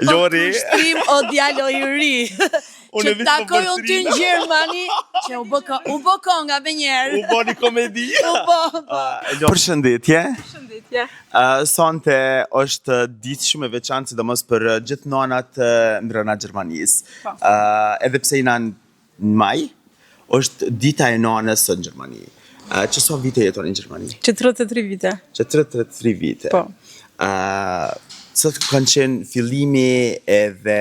Lori. Shtrim o djalo i ri. Që takoj unë ty në Gjermani, që u bë konga me njerë. U bo një komedi. U bo. Përshëndetje. Përshëndetje. Sonte është ditë shumë e veçantë, sidomos për gjithë nonat mbrëna Gjermanisë. Edhe pse jena në maj, është dita e nonës në Gjermani. Që sa vite jeton në Gjermani? Që 33 vite. Që 33 vite. Po. Sa kanë qenë fillimi edhe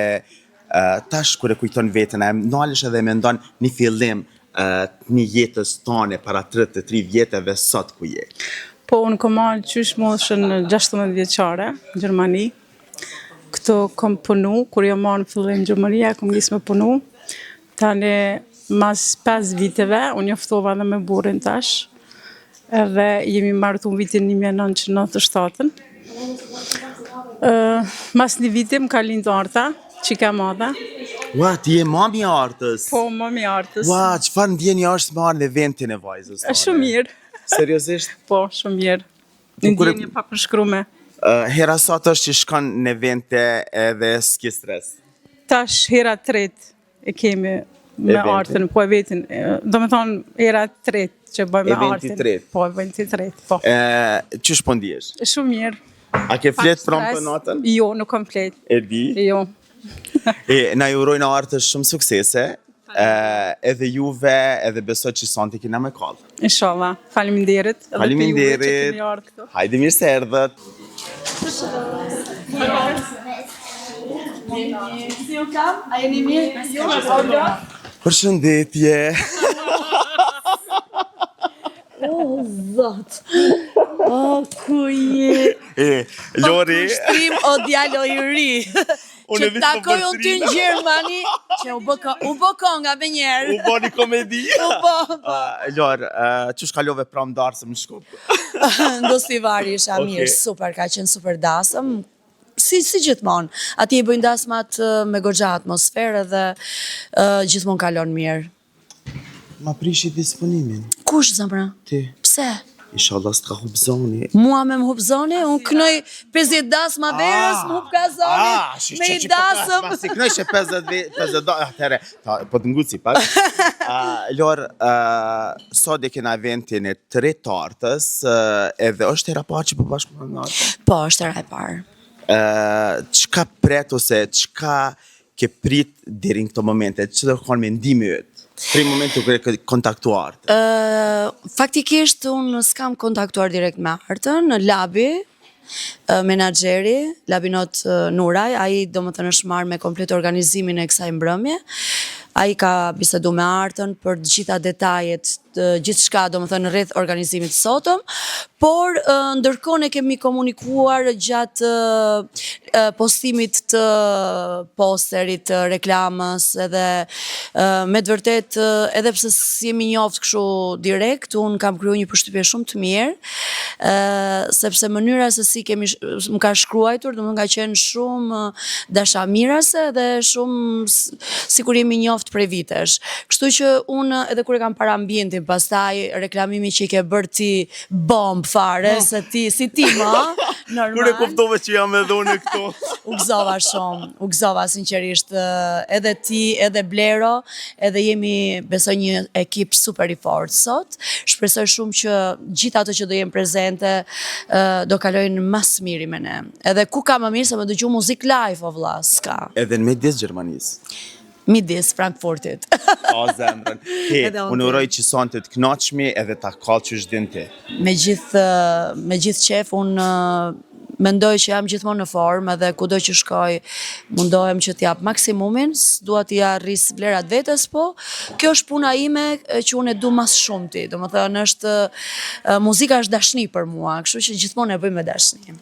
tash kur e kujton veten, e nalesh edhe mendon një fillim një jetës tone para 33 vjeteve sot ku je. Po, unë kom marrë qysh moshën 16 vjeçare në Gjermani. Këto kom punu, kur jo marrë në fillim në Gjermani, kom nisë me punu. Tani, mas 5 viteve, unë joftova dhe me burin tash. Edhe jemi martu në vitin 1997. Mas një viti më ka lindë Arta, qika madhe. Ua, ti je mami Artës? Po, mami Artës. Ua, çfarë ndjenja është me marrë në eventin e vajzës? Shumë mirë. Seriozisht? Po, shumë mirë. Një ndjenje pa përshkrume. Hera sot është që shkon në evente edhe s'ki stres? Tash, hera tret e kemi me Artën, po eventin. Do me thonë, hera tret që bëjmë me Artën. Eventi tret? Po, eventi tret, po. Qysh po ndihesh? Shumë mirë. A ke flet promptë për natën? Jo, nuk kam flet. E di? Jo. Na ju urojnë Artës shumë suksese, edhe juve, edhe besoj që sonte kina me kallë. Inshallah. Faleminderit. Faleminderit. Hajde mirë se erdhët. Si ju kam? A jeni mirë? Përshëndetje. O, zot. O, ku je? Lori. Shtrim o djalo i ri. Që takoj unë ty në Gjermani, që u bë konga me njerë. U bo një komedi. U bo. Lor, që shkallove pram darsëm në Shkup? Ndo Stivari isha mirë, super, ka qenë super dasëm. Si gjithmonë, ati i bëjnë dasmat me goxha atmosferë dhe gjithmonë kalon mirë. Ma prishi disponimin. Kush, zamra? Ti. Pse? Inshallah s'ka hubzoni. Mua me më hubzoni, unë kënoj 50 dasma verës, më hub ka zoni, me i dasëm. Si kënoj që 50 atëre, po të nguci pak. Lor, sot e kena eventin e 3 Artës, edhe është hera parë që po bashkë më natë? Po, është hera e parë. Qka pret ose qka ke prit deri në këto momente, që do konë me ndimi ytë? Prej momentu kërë ke kontaktuar? Faktikisht, unë s'kam kontaktuar direkt me Artën, në labi, menaxheri, Labinot Nuraj, ai do më të nëshmarë me komplet organizimin e kësaj mbrëmje. Ai ka bisedu me Artën për gjitha detajet, gjithë shka do më thënë rreth organizimit sotëm, por ndërkohë ne kemi komunikuar gjatë postimit të posterit, të reklamës, edhe me të vërtet, edhe pse jemi njoftë kështu direkt, unë kam kriju një përshtypje shumë të mirë, sepse mënyra se si më ka shkruajtur, do më ka qenë shumë dashamirase dhe shumë sikur jemi njoftë prej vitesh. Kështu që unë edhe kur e kam para ambientin, pastaj reklamimi që i ke bërë ti bomb fare, se ti, si ti ma, normal. Kur e kuptove që jam edhe unë këtu? U gëzova shumë, u gëzova sinqerisht, edhe ti, edhe Blero, edhe jemi, besoj, një ekip super i fort sot. Shpresoj shumë që gjithë ato që do jenë prezente, do kalojnë mas miri me ne. Edhe ku ka më mirë se me dëgju muzik live, o vlla, s'ka. Edhe në midis Gjermanisë? Midis Frankfurtit. O, zemrën. Unë uroj që sonte të knoqmi edhe ta kallë që shdin ti. Me gjithë qef, unë mendoj që jam gjithmonë në formë edhe kudo që shkoj mundohem që t'jap maksimumin, s'dua t'ja rris vlerat vetes, po kjo është puna ime që unë e du mas shumë ti. Do më thënë është, muzika është dashni për mua, kështu që gjithmonë e bëj me dashni.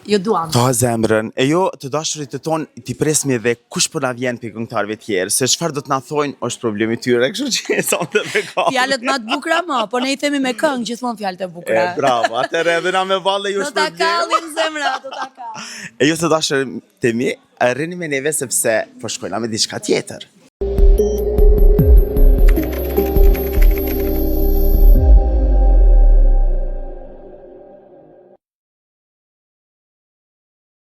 Jo duam. Ta zemrën, e jo të dashurit të tonë t'i presmi dhe kush për na vjen për këngëtarëve tjerë, se çfarë do t'na thojnë është problemi tyre, kështu që e sonte dhe ka. Fjalët ma të bukura ma, po ne i themi me këngë gjithmonë fjalët e bukura. Bravo, atëherë edhe na me valle ju do ta kallin zemra, do ta kall. E jo të dashurit të mi, rrini me neve sepse po shkojna me diçka tjetër.